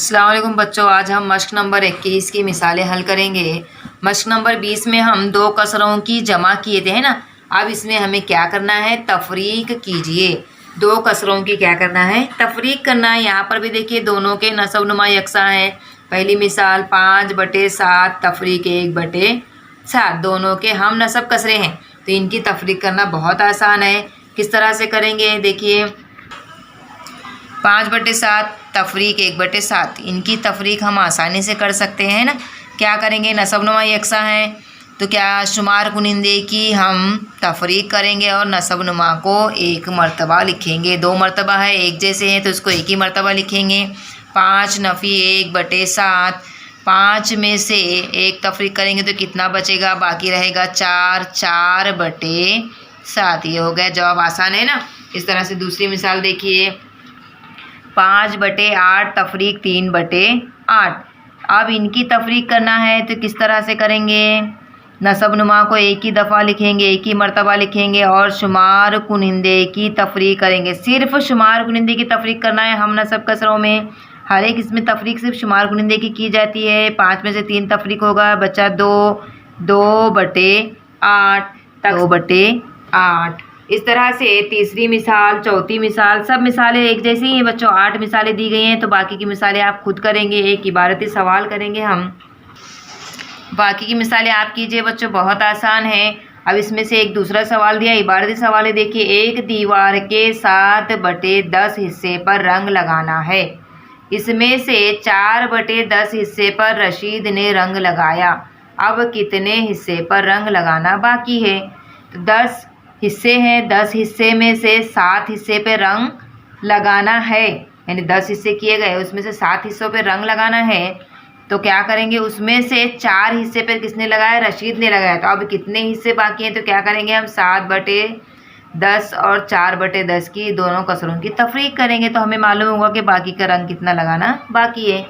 अस्सलाम वालेकुम बच्चों, आज हम मश्क नंबर 21 की मिसालें हल करेंगे। मश्क नंबर 20 में हम दो कसरों की जमा किए थे, है ना। अब इसमें हमें क्या करना है, तफरीक कीजिए। दो कसरों की क्या करना है, तफरीक करना है। यहाँ पर भी देखिए दोनों के नसब नुमा यकसा है। पहली मिसाल 5/7 तफरीक 1/7, दोनों के हम नसब कसरे हैं, तो इनकी तफरीक करना बहुत आसान है। किस तरह से करेंगे, देखिए 5/7 तफरीक 1/7, इनकी तफरीक हम आसानी से कर सकते हैं ना। क्या करेंगे, नसबनुमा यकसा है तो क्या शुमार कुनिंदे की हम तफरीक करेंगे और नसबनुमा को एक मरतबा लिखेंगे। दो मरतबा है, एक जैसे हैं तो इसको एक ही मरतबा लिखेंगे। 5 नफ़ी 1/7, 5 में से एक तफरीक करेंगे तो कितना बचेगा, बाकी रहेगा 4/7। ये हो गया जवाब। आसान है ना। इस तरह से दूसरी मिसाल देखिए 5/8 तफरीक 3/8। अब इनकी तफरीक करना है तो किस तरह से करेंगे, नसब नुमा को एक ही दफ़ा लिखेंगे, एक ही मरतबा लिखेंगे और शुमार कुनिंदे की तफरीक करेंगे। सिर्फ शुमार कुनिंदे की तफरीक करना है हम नसब कसरों में। हर एक इसमें तफरीक सिर्फ शुमार कुनिंदे की जाती है। 5 में से 3 तफरीक होगा, बचा 2/8 2/8। इस तरह से तीसरी मिसाल, चौथी मिसाल, सब मिसालें एक जैसी ही हैं बच्चों। 8 मिसालें दी गई हैं तो बाकी की मिसालें आप खुद करेंगे। एक इबारती सवाल करेंगे हम, बाकी की मिसालें आप कीजिए बच्चों, बहुत आसान है। अब इसमें से एक दूसरा सवाल दिया, इबारती सवाल है। देखिए, एक दीवार के 7/10 हिस्से पर रंग लगाना है। इसमें से 4/10 हिस्से पर रशीद ने रंग लगाया। अब कितने हिस्से पर रंग लगाना बाकी है। तो 10 हिस्से हैं, 10 हिस्से में से 7 हिस्से पे रंग लगाना है, यानी 10 हिस्से किए गए, उसमें से 7 हिस्सों पे रंग लगाना है। तो क्या करेंगे, उसमें से 4 हिस्से पे किसने लगाया, रशीद ने लगाया। तो अब कितने हिस्से बाकी हैं, तो क्या करेंगे हम 7/10 और 4/10 की दोनों कसरों की तफरीक करेंगे तो हमें मालूम होगा कि बाकी का रंग कितना लगाना बाकी है।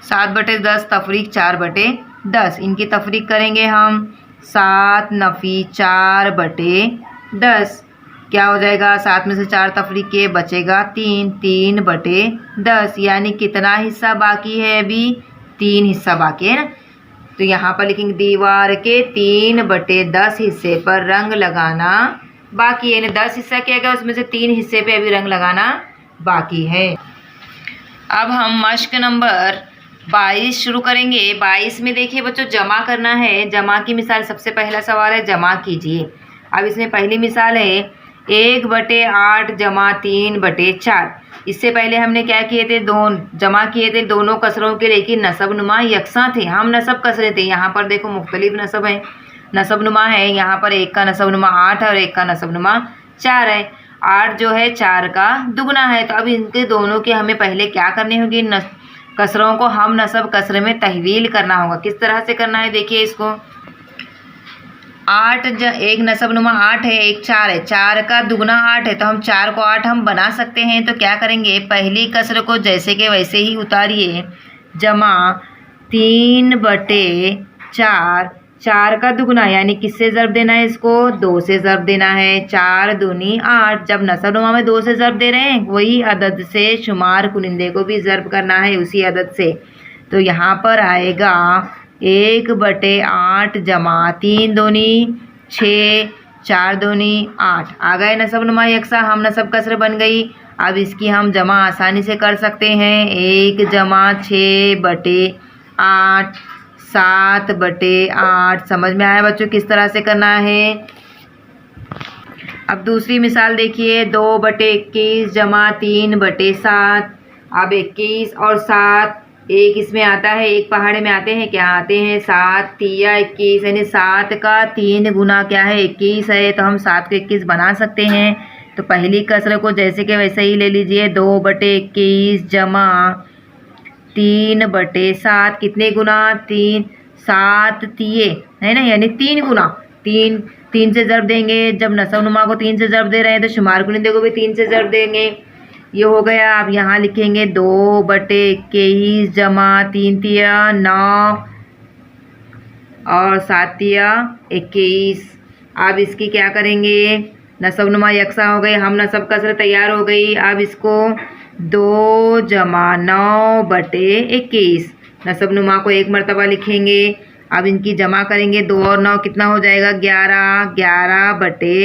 7/10 तफरीक 4/10, इनकी तफरीक करेंगे हम। 7 नफ़ी 4/10, क्या हो जाएगा, 7 में से 4 तफरीक के बचेगा 3/10, यानी कितना हिस्सा बाकी है, अभी 3 हिस्सा बाकी है ना। तो यहाँ पर लिखेंगे दीवार के 3/10 हिस्से पर रंग लगाना बाकी है, यानी 10 हिस्सा किया गया, उसमें से 3 हिस्से पे अभी रंग लगाना बाकी है। अब हम मश्क नंबर 22 शुरू करेंगे। 22 में देखिए बच्चों जमा करना है। जमा की मिसाल, सबसे पहला सवाल है जमा कीजिए। अब इसमें पहली मिसाल है 1/8 जमा 3/4। इससे पहले हमने क्या किए थे, जमा किए थे दोनों कसरों के, लेकिन नसब नुमा यकसा थे, हम नसब कसरे थे। यहाँ पर देखो मुख्तलिफ नसब है, नसब नुमा है। यहाँ पर एक का नसब नुमा 8 है और एक का नसब नुमा 4 है। 8 जो है 4 का दुगना है। तो अब इनके दोनों के हमें पहले क्या करनी होगी, कसरों को हम नसब कसरे में तहवील करना होगा। किस तरह से करना है, देखिए इसको 8 एक नसब नुमा 8 है, एक 4 है, 4 का दुगना 8 है, तो हम 4 को 8 हम बना सकते हैं। तो क्या करेंगे, पहली कसर को जैसे के वैसे ही उतारिए, जमा 3/4, 4 का दुगना, यानी किससे ज़रब देना है इसको, 2 से ज़रब देना है। 4 दूनी 8, जब नसब नुमा में 2 से ज़रब दे रहे हैं, वही अदद से शुमार कुनिंदे को भी ज़रब करना है उसी अदद से। तो यहाँ पर आएगा 1/8 जमा 3 दूनी 6, 4 दूनी 8। आ गए नसब नुमा यकसा, हम नसब कसर बन गई। अब इसकी हम जमा आसानी से कर सकते हैं। 1 जमा 6/8, 7/8। समझ में आया बच्चों किस तरह से करना है। अब दूसरी मिसाल देखिए 2/21 जमा 3/7। अब 21 और 7 एक इसमें आता है, एक पहाड़े में आते हैं, क्या आते हैं, 7 तिया 21, यानी 7 का 3 गुना क्या है, 21 है। तो हम 7 को 21 बना सकते हैं। तो पहली कसर को जैसे के वैसे ही ले लीजिए, 2/21 जमा 3/7, कितने गुना, 3, 7 तिये है ना, यानी 3 गुना। 3 से ज़रब देंगे, जब नसब नुमा को 3 से ज़रब दे रहे हैं तो शुमार कुनिंदे को भी 3 से ज़रब देंगे। ये हो गया। अब यहाँ लिखेंगे 2/21 जमा 3 तिया 9 और 7 तिया 21। अब इसकी क्या करेंगे, नसब नुमा यकसा हो गई, हम नसब कसर तैयार हो गई। अब इसको 2 जमा 9 बटे 21। नसब नुमा को एक मरतबा लिखेंगे। अब इनकी जमा करेंगे, 2 और 9 कितना हो जाएगा 11, 11 बटे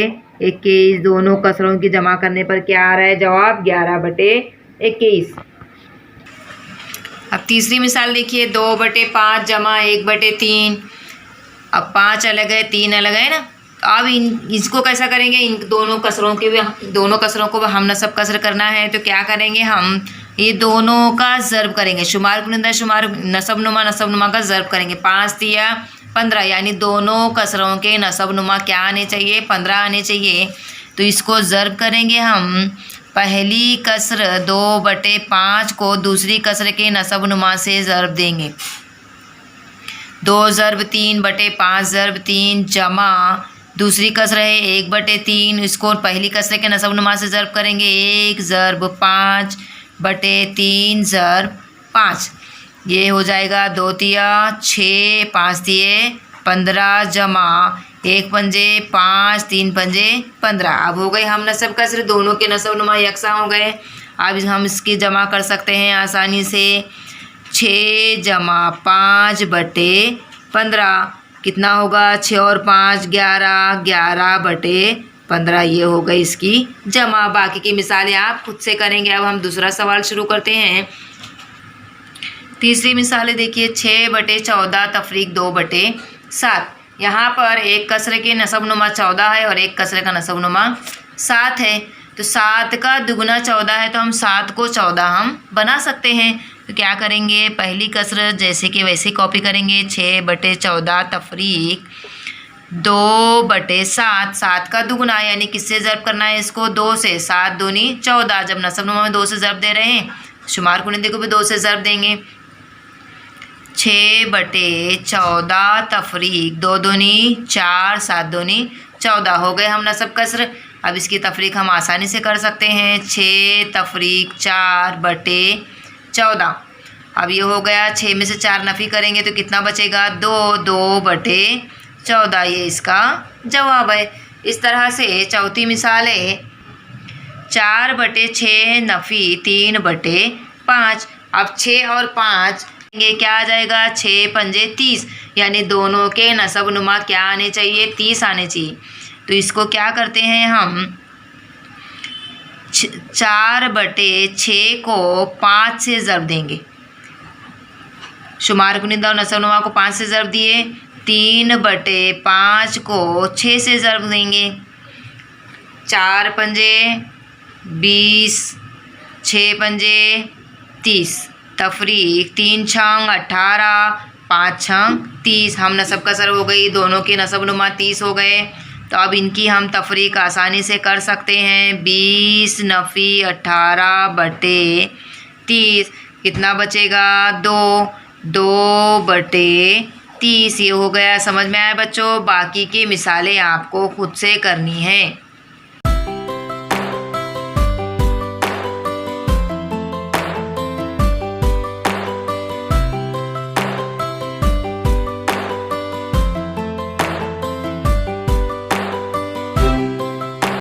21। दोनों कसरों की जमा करने पर क्या आ रहा है जवाब 11 बटे 21। अब तीसरी मिसाल देखिए, 2 बटे 5 जमा 1 बटे 3। अब 5 अलग है 3 अलग है ना, अब इसको कैसा करेंगे, इन दोनों कसरों को हम नसब कसर करना है तो क्या करेंगे, हम ये दोनों का ज़र्ब करेंगे। शुमार कुनिंदा शुमार नसब नुमा का ज़र्ब करेंगे। 5 दिया 15, यानी दोनों कसरों के नसब नुमा क्या आने चाहिए 15 आने चाहिए। तो इसको ज़र्ब करेंगे हम। पहली कसर 2 बटे 5 को दूसरी कसर के नसब नुमा से ज़र्ब देंगे। 2 ज़र्ब 3 बटे 5 ज़र्ब 3 जमा दूसरी कसर है 1 बटे 3, इसको पहली कसर के नसब नुमा से ज़र्ब करेंगे। 1 ज़र्ब 5 बटे 3 ज़र्ब 5, ये हो जाएगा 2 तिया 6, 5 दिए 15 जमा 1 पंजे 5, 3 पंजे 15। अब हो गए हम नसब कसर, दोनों के नसब नुमा यकसा हो गए। अब हम इसकी जमा कर सकते हैं आसानी से। 6 जमा 5 बटे 15 कितना होगा 6 और 5 11, 11 बटे 15, ये हो गई इसकी जमा। बाकी की मिसालें आप खुद से करेंगे। अब हम दूसरा सवाल शुरू करते हैं। तीसरी मिसालें देखिए, 6 बटे 14 तफरीक 2 बटे 7। यहाँ पर एक कसरे के नसब नुमा 14 है और एक कसरे का नसब नुमा 7 है। तो 7 का दुगुना 14 है, तो हम 7 को 14 हम बना सकते हैं। तो क्या करेंगे, पहली कसर जैसे कि वैसे कॉपी करेंगे। 6 बटे 14 तफरीक 2 बटे 7, 7 का दुगुना यानी किससे ज़र्ब करना है इसको 2 से, 7 दूनी 14। जब नसब नुमा में 2 से ज़र्ब दे रहे हैं, शुमार कुनिंदे को भी 2 से ज़र्ब देंगे। 6 बटे 14 तफरीक 2 दूनी 4, 7 दूनी 14 हो गए हम नसब कसर। अब इसकी तफरीक हम आसानी से कर सकते हैं। 6 तफरीक 4 बटे 14। अब ये हो गया, 6 में से 4 नफ़ी करेंगे तो कितना बचेगा 2, 2 बटे 14, ये इसका जवाब है। इस तरह से चौथी मिसाल है, 4 बटे 6 नफ़ी 3 बटे 5। अब 6 और 5 ये क्या आ जाएगा 6 पंजे 30, यानी दोनों के नसब नुमा क्या आने चाहिए 30 आने चाहिए। तो इसको क्या करते हैं हम, 4 बटे 6 को 5 से ज़र्ब देंगे। शुमार कुनिंदा और नसब नुमा को 5 से ज़र्ब दिए। 3 बटे 5 को 6 से ज़र्ब देंगे। 4 पंजे 20, 6 पंजे 30 तफरीक 3 छंग 18, 5 छंग 30। हम नसब कसर हो गई, दोनों के नसब नुमा 30 हो गए। तो अब इनकी हम तफरीक आसानी से कर सकते हैं। 20 नफ़ी 18 बटे 30 कितना बचेगा 2, 2 बटे 30, ये हो गया। समझ में आया बच्चों? बाकी की मिसालें आपको खुद से करनी है।